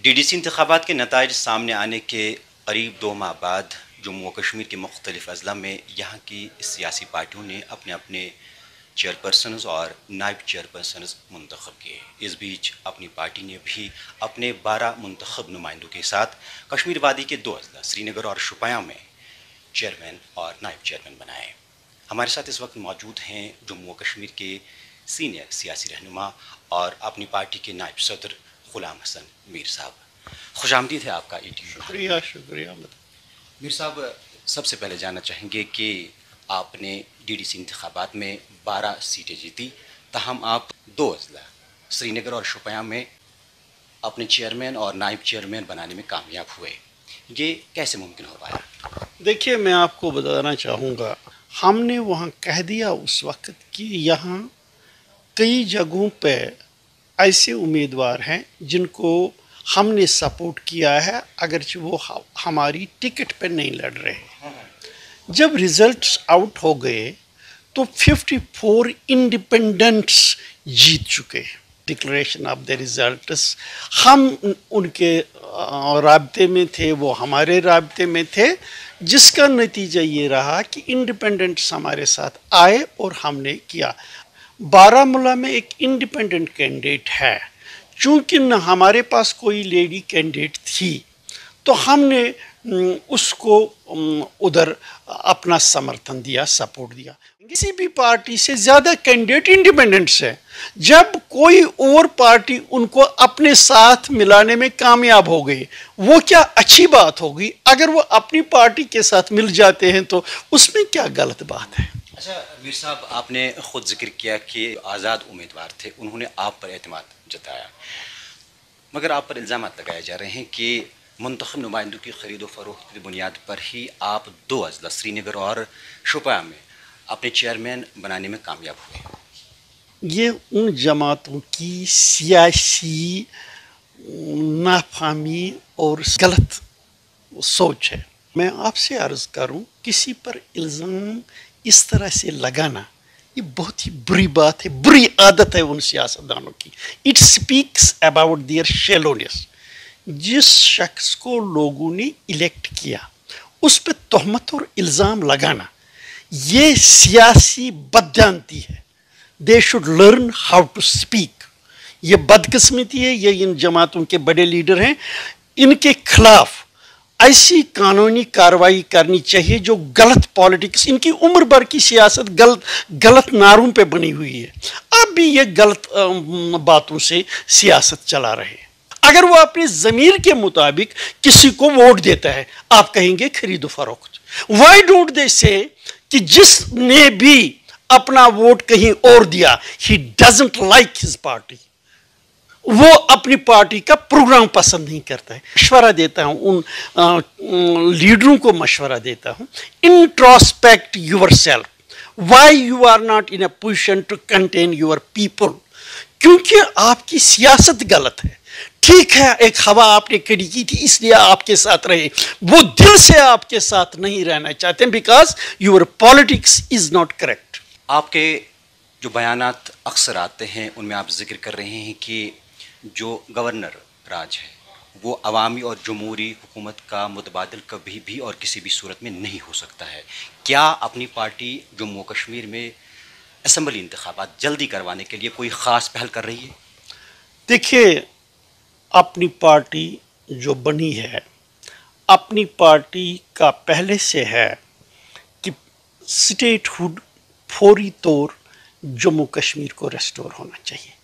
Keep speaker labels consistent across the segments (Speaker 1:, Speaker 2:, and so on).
Speaker 1: D D C انتخابات کے نتائج سامنے آنے کے قریب 2 ماہ بعد جموں و کشمیر کے مختلف اضلاع میں یہاں کی سیاسی پارٹیوں نے اپنے اپنے چیئرپرسنز اور نائب چیئرپرسنز منتخب کیے۔ اس بیچ اپنی پارٹی نے بھی اپنے 12 منتخب نمائندوں کے ساتھ کشمیر وادی کے 2 اضلاع سری نگر اور شوپیاں میں چیئرمین اور نائب چیئرمین بنائے۔ ہمارے ساتھ اس وقت موجود ہیں جموں و کشمیر کے سینئر سیاسی رہنما اور اپنی پارٹی کے نائب صدر غلام حسن میر صاحب۔ خوش آمدید ہے آپ کا ETV۔
Speaker 2: شکریہ
Speaker 1: میر صاحب، سب سے پہلے جاننا چاہیں گے کہ آپ نے ڈی ڈی سی انتخابات میں 12 سیٹیں جیتی، تاہم آپ 2 اضلاع سری نگر اور شوپیاں میں اپنے چیئرمین اور نائب چیئرمین بنانے میں کامیاب ہوئے، یہ کیسے ممکن ہو پایا؟
Speaker 2: دیکھیے، میں آپ کو بتانا چاہوں گا، ہم نے وہاں کہہ دیا اس وقت کہ یہاں کئی جگہوں پہ ایسے امیدوار ہیں جن کو ہم نے سپورٹ کیا ہے اگرچہ وہ ہماری ٹکٹ پہ نہیں لڑ رہے۔ جب ریزلٹس آؤٹ ہو گئے تو 54 انڈیپینڈنٹس جیت چکے۔ ڈکلریشن آف دا ریزلٹس، ہم ان کے رابطے میں تھے، وہ ہمارے رابطے میں تھے، جس کا نتیجہ یہ رہا کہ انڈیپینڈنٹس ہمارے ساتھ آئے اور ہم نے کیا۔ بارہمولہ میں ایک انڈیپینڈنٹ کینڈیڈیٹ ہے، چونکہ نہ ہمارے پاس کوئی لیڈی کینڈیڈیٹ تھی تو ہم نے اس کو ادھر اپنا سمرتھن دیا، سپورٹ دیا۔ کسی بھی پارٹی سے زیادہ کینڈیڈیٹ انڈیپینڈنٹس ہیں۔ جب کوئی اور پارٹی ان کو اپنے ساتھ ملانے میں کامیاب ہو گئی، وہ کیا اچھی بات ہوگی؟ اگر وہ اپنی پارٹی کے ساتھ مل جاتے ہیں تو اس میں کیا غلط بات ہے؟
Speaker 1: اچھا میر صاحب، آپ نے خود ذکر کیا کہ آزاد امیدوار تھے، انہوں نے آپ پر اعتماد جتایا، مگر آپ پر الزامات لگائے جا رہے ہیں کہ منتخب نمائندوں کی خرید و فروخت کی بنیاد پر ہی آپ 2 اضلاع سری نگر اور شوپیاں میں اپنے چیئرمین بنانے میں کامیاب ہوئے۔
Speaker 2: یہ ان جماعتوں کی سیاسی نافہمی اور غلط سوچ ہے۔ میں آپ سے عرض کروں، کسی پر الزام اس طرح سے لگانا یہ بہت ہی بری بات ہے، بری عادت ہے ان سیاستدانوں کی۔ It speaks about their shallowness. جس شخص کو لوگوں نے الیکٹ کیا اس پہ تہمت اور الزام لگانا یہ سیاسی بدجانتی ہے۔ They should learn how to speak. یہ بدقسمتی ہے، یہ ان جماعتوں کے بڑے لیڈر ہیں، ان کے خلاف ایسی قانونی کارروائی کرنی چاہیے جو غلط پالیٹکس، ان کی عمر بھر کی سیاست غلط نعروں پہ بنی ہوئی ہے، اب بھی یہ غلط باتوں سے سیاست چلا رہے ہیں۔ اگر وہ اپنی ضمیر کے مطابق کسی کو ووٹ دیتا ہے، آپ کہیں گے خرید و فروخت۔ وائی ڈونٹ دے سے کہ جس نے بھی اپنا ووٹ کہیں اور دیا، he doesn't like his party, وہ اپنی پارٹی کا پروگرام پسند نہیں کرتا ہے۔ مشورہ دیتا ہوں ان لیڈروں کو، مشورہ دیتا ہوں، introspect yourself, why you are not in a position to contain your people, کیونکہ آپ کی سیاست غلط ہے۔ ٹھیک ہے، ایک ہوا آپ نے کھڑی کی تھی اس لیے آپ کے ساتھ رہے، وہ دل سے آپ کے ساتھ نہیں رہنا چاہتے because your politics is not correct.
Speaker 1: آپ کے جو بیانات اکثر آتے ہیں ان میں آپ ذکر کر رہے ہیں کہ جو گورنر راج ہے وہ عوامی اور جمہوری حکومت کا متبادل کبھی بھی اور کسی بھی صورت میں نہیں ہو سکتا ہے۔ کیا اپنی پارٹی جموں و کشمیر میں اسمبلی انتخابات جلدی کروانے کے لیے کوئی خاص پہل کر رہی ہے؟
Speaker 2: دیکھیے، اپنی پارٹی جو بنی ہے، اپنی پارٹی کا پہلے سے ہے کہ اسٹیٹ ہوڈ فوری طور جموں کشمیر کو ریسٹور ہونا چاہیے،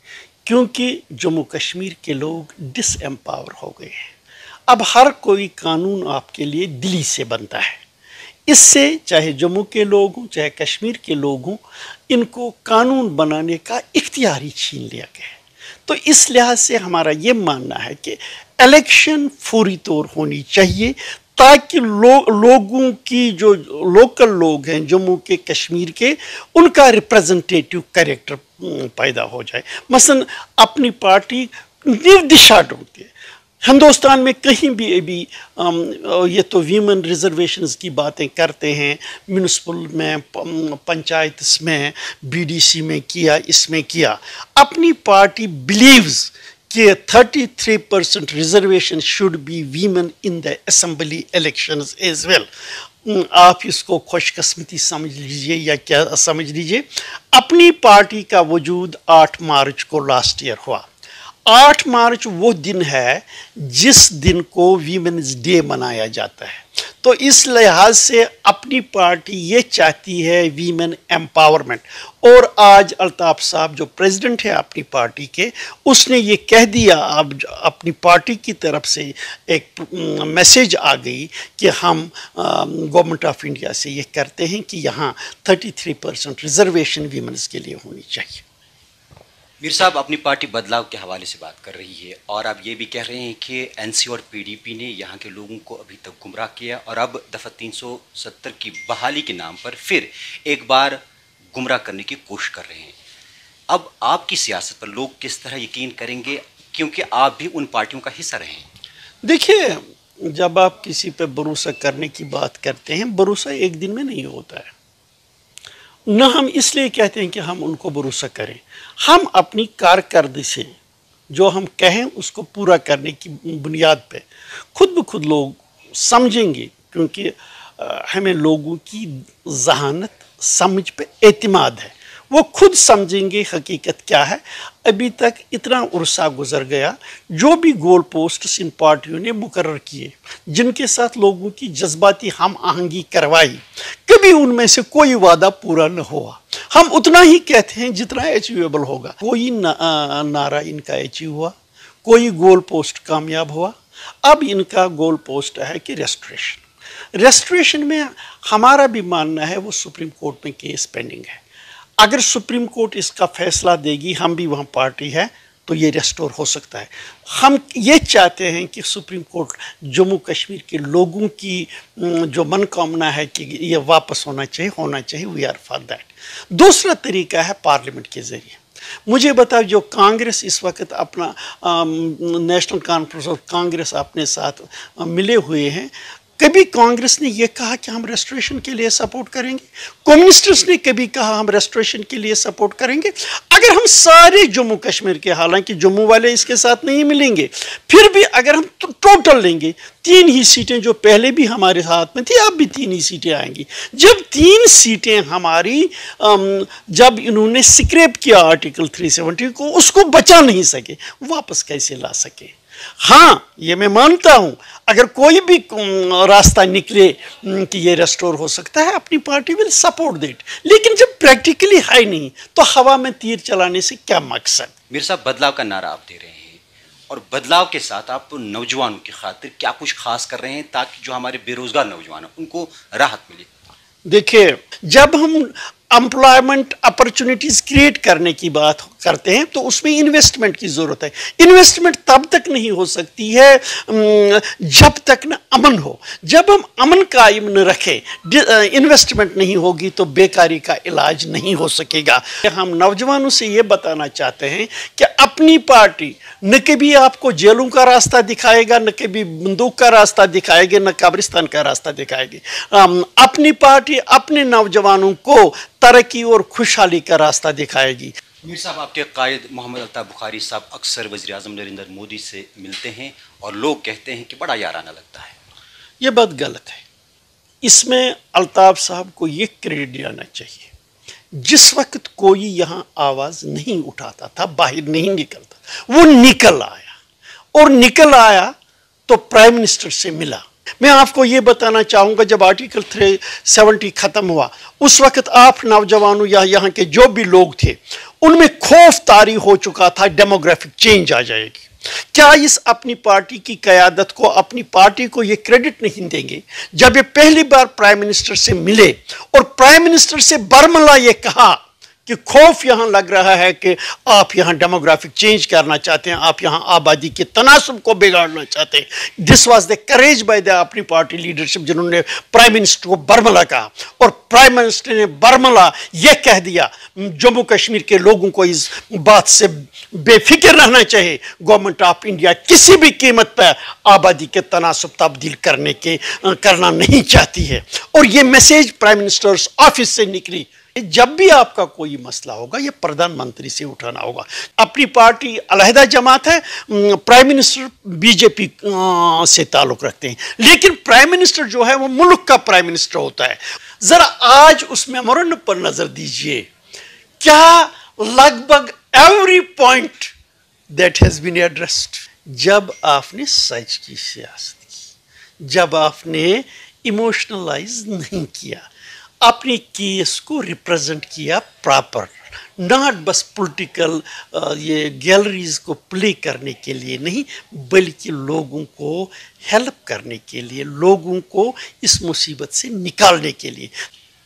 Speaker 2: کیونکہ جموں کشمیر کے لوگ ڈس ایمپاور ہو گئے ہیں۔ اب ہر کوئی قانون آپ کے لیے دلی سے بنتا ہے، اس سے چاہے جموں کے لوگ ہوں چاہے کشمیر کے لوگ ہوں، ان کو قانون بنانے کا اختیار ہی چھین لیا گیا ہے۔ تو اس لحاظ سے ہمارا یہ ماننا ہے کہ الیکشن فوری طور ہونی چاہیے تاکہ لوگوں کی جو لوکل لوگ ہیں جموں کے، کشمیر کے، ان کا ریپرزنٹیٹیو کریکٹر پیدا ہو جائے۔ مثلا اپنی پارٹی نردشا ڈھونڈتی ہے۔ ہندوستان میں کہیں بھی ابھی یہ تو ویمن ریزرویشنز کی باتیں کرتے ہیں، میونسپل میں، پنچایتس میں، BDC میں کیا، اس میں کیا۔ اپنی پارٹی بلیوز کہ 33% reservation should be women in the assembly elections as well. آپ اس کو خوش قسمتی سمجھ لیجئے یا کیا سمجھ لیجئے. اپنی پارٹی کا وجود 8 مارچ کو لاسٹ ایئر ہوا. 8 مارچ وہ دن ہے جس دن کو ویمنز ڈے منایا جاتا ہے. تو اس لحاظ سے اپنی پارٹی یہ چاہتی ہے ویمن ایمپاورمنٹ. اور آج الطاف صاحب جو پریزیڈنٹ ہے اپنی پارٹی کے، اس نے یہ کہہ دیا، اب اپنی پارٹی کی طرف سے ایک میسیج آ گئی کہ ہم گورنمنٹ آف انڈیا سے یہ کرتے ہیں کہ یہاں 33% ریزرویشن ویمنز کے لیے ہونی چاہیے.
Speaker 1: میر صاحب اپنی پارٹی بدلاؤ کے حوالے سے بات کر رہی ہے، اور آپ یہ بھی کہہ رہے ہیں کہ این سی اور پی ڈی پی نے یہاں کے لوگوں کو ابھی تک گمراہ کیا، اور اب دفعہ 370 کی بحالی کے نام پر پھر ایک بار گمراہ کرنے کی کوشش کر رہے ہیں. اب آپ کی سیاست پر لوگ کس طرح یقین کریں گے، کیونکہ آپ بھی ان پارٹیوں کا حصہ رہے ہیں؟
Speaker 2: دیکھیے، جب آپ کسی پہ بھروسہ کرنے کی بات کرتے ہیں، بھروسہ ایک دن میں نہیں ہوتا ہے. نہ ہم اس لیے کہتے ہیں کہ ہم ان کو بھروسہ کریں. ہم اپنی کارکردگی سے جو ہم کہیں اس کو پورا کرنے کی بنیاد پہ خود بخود لوگ سمجھیں گے، کیونکہ ہمیں لوگوں کی ذہانت سمجھ پہ اعتماد ہے. وہ خود سمجھیں گے حقیقت کیا ہے. ابھی تک اتنا عرصہ گزر گیا، جو بھی گول پوسٹس ان پارٹیوں نے مقرر کیے، جن کے ساتھ لوگوں کی جذباتی ہم آہنگی کروائی، کبھی ان میں سے کوئی وعدہ پورا نہ ہوا. ہم اتنا ہی کہتے ہیں جتنا اچیویبل ہوگا. کوئی نعرہ ان کا اچیو ہوا، کوئی گول پوسٹ کامیاب ہوا. اب ان کا گول پوسٹ ہے کہ ریسٹریشن میں ہمارا بھی ماننا ہے وہ سپریم کورٹ میں کیس پینڈنگ ہے. اگر سپریم کورٹ اس کا فیصلہ دے گی، ہم بھی وہاں پارٹی ہے، تو یہ ریسٹور ہو سکتا ہے. ہم یہ چاہتے ہیں کہ سپریم کورٹ جموں کشمیر کے لوگوں کی جو من کامنا ہے کہ یہ واپس ہونا چاہیے، وی آر فار دیٹ. دوسرا طریقہ ہے پارلیمنٹ کے ذریعے. مجھے بتاؤ، جو کانگریس اس وقت اپنا نیشنل کانفرنس آف کانگریس اپنے ساتھ ملے ہوئے ہیں، کبھی کانگریس نے یہ کہا کہ ہم ریسٹوریشن کے لیے سپورٹ کریں گے؟ کمیونسٹس نے کبھی کہا ہم ریسٹوریشن کے لیے سپورٹ کریں گے؟ اگر ہم سارے جموں کشمیر کے، حالانکہ جموں والے اس کے ساتھ نہیں ملیں گے، پھر بھی اگر ہم ٹوٹل لیں گے، 3 ہی سیٹیں جو پہلے بھی ہمارے ہاتھ میں تھی، اب بھی 3 ہی سیٹیں آئیں گی. جب 3 سیٹیں ہماری، جب انہوں نے سکریپ کیا آرٹیکل 370 کو، اس کو بچا نہیں سکے، واپس کیسے لا سکے؟ ہاں، یہ میں مانتا ہوں اگر کوئی بھی راستہ نکلے کہ یہ ریسٹور ہو سکتا ہے، اپنی پارٹی ول سپورٹ دیٹ. لیکن جب پریکٹیکلی ہے نہیں تو ہوا میں تیر چلانے سے کیا مقصد؟
Speaker 1: میر صاحب، بدلاؤ کا نعرہ آپ دے رہے ہیں، اور بدلاؤ کے ساتھ آپ نوجوانوں کی خاطر کیا کچھ خاص کر رہے ہیں تاکہ جو ہمارے بے روزگار نوجوان ہیں ان کو راحت ملے؟
Speaker 2: دیکھیے، جب ہم امپلائمنٹ اپرچونیٹیز کریٹ کرنے کی بات کرتے ہیں تو اس میں انویسٹمنٹ کی ضرورت ہے. انویسٹمنٹ تب تک نہیں ہو سکتی ہے جب تک نہ امن ہو. جب ہم امن قائم نہ رکھیں، انویسٹمنٹ نہیں ہوگی تو بیکاری کا علاج نہیں ہو سکے گا. ہم نوجوانوں سے یہ بتانا چاہتے ہیں کہ اپنی پارٹی نہ کبھی آپ کو جیلوں کا راستہ دکھائے گا، نہ کبھی بندوق کا راستہ دکھائے گا، نہ قبرستان کا راستہ دکھائے گی. اپنی پارٹی اپنے نوجوانوں کو ترقی اور خوشحالی کا راستہ دکھائے گی.
Speaker 1: میر صاحب، آپ کے قائد محمد الطاف بخاری صاحب اکثر وزیر اعظم نریندر مودی سے ملتے ہیں اور لوگ کہتے ہیں کہ بڑا یارانہ لگتا ہے.
Speaker 2: یہ بات غلط ہے. اس میں الطاف صاحب کو یہ کریڈٹ دینا چاہیے. جس وقت کوئی یہاں آواز نہیں اٹھاتا تھا، باہر نہیں نکلتا، وہ نکل آیا، اور نکل آیا تو پرائم منسٹر سے ملا. میں آپ کو یہ بتانا چاہوں گا، جب آرٹیکل 370 ختم ہوا، اس وقت آپ نوجوانوں یا یہاں کے جو بھی لوگ تھے، ان میں خوف طاری ہو چکا تھا ڈیموگرافک چینج آ جائے گی. کیا اس اپنی پارٹی کی قیادت کو، اپنی پارٹی کو یہ کریڈٹ نہیں دیں گے جب یہ پہلی بار پرائم منسٹر سے ملے اور پرائم منسٹر سے برملا یہ کہا کہ خوف یہاں لگ رہا ہے کہ آپ یہاں ڈیموگرافک چینج کرنا چاہتے ہیں، آپ یہاں آبادی کے تناسب کو بگاڑنا چاہتے ہیں. This was the courage by the اپنی پارٹی لیڈرشپ، جنہوں نے پرائم منسٹر کو برملا کہا. اور پرائم منسٹر نے برملا یہ کہہ دیا جموں کشمیر کے لوگوں کو اس بات سے بے فکر رہنا چاہیے، گورنمنٹ آف انڈیا کسی بھی قیمت پر آبادی کے تناسب تبدیل کرنا نہیں چاہتی ہے. اور یہ میسیج پرائم منسٹرز آفس سے نکلی. جب بھی آپ کا کوئی مسئلہ ہوگا یہ پردھان منتری سے اٹھانا ہوگا. اپنی پارٹی علیحدہ جماعت ہے, پرائم منسٹر بی جے پی سے تعلق رکھتے ہیں, لیکن پرائم منسٹر جو ہے وہ ملک کا پرائم منسٹر ہوتا ہے. ذرا آج اس میمورنڈم پر نظر دیجئے, کیا لگ بھگ every point that has been addressed. جب آپ نے سچ کی سیاست کی, جب آپ نے ایموشنلائز نہیں کیا, اپنی کیس کو ریپرزنٹ کیا پراپر, ناٹ بس پولیٹیکل یہ گیلریز کو پلے کرنے کے لیے نہیں, بلکہ لوگوں کو ہیلپ کرنے کے لیے, لوگوں کو اس مصیبت سے نکالنے کے لیے.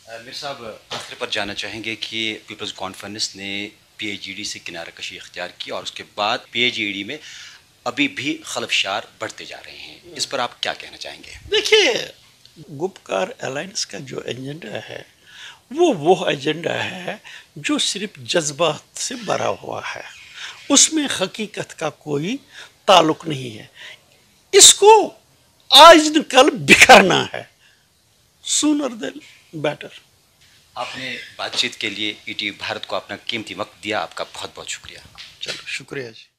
Speaker 1: میر صاحب, آخر پر جانا چاہیں گے کہ پیپلز کانفرنس نے پی ایچ ای ڈی سے کنارہ کشی اختیار کی اور اس کے بعد پی ایچ ای ڈی میں ابھی بھی خلفشار بڑھتے جا رہے ہیں, اس پر آپ کیا کہنا چاہیں گے؟
Speaker 2: دیکھیے, گپکار الائنس کا جو ایجنڈا ہے وہ ایجنڈا ہے جو صرف جذبات سے بھرا ہوا ہے, اس میں حقیقت کا کوئی تعلق نہیں ہے. اس کو آج نہ کل بکھرنا ہے, سونر دین بیٹر.
Speaker 1: آپ نے بات چیت کے لیے ای ٹی وی بھارت کو اپنا قیمتی وقت دیا, آپ کا بہت بہت شکریہ.
Speaker 2: چلو شکریہ جی.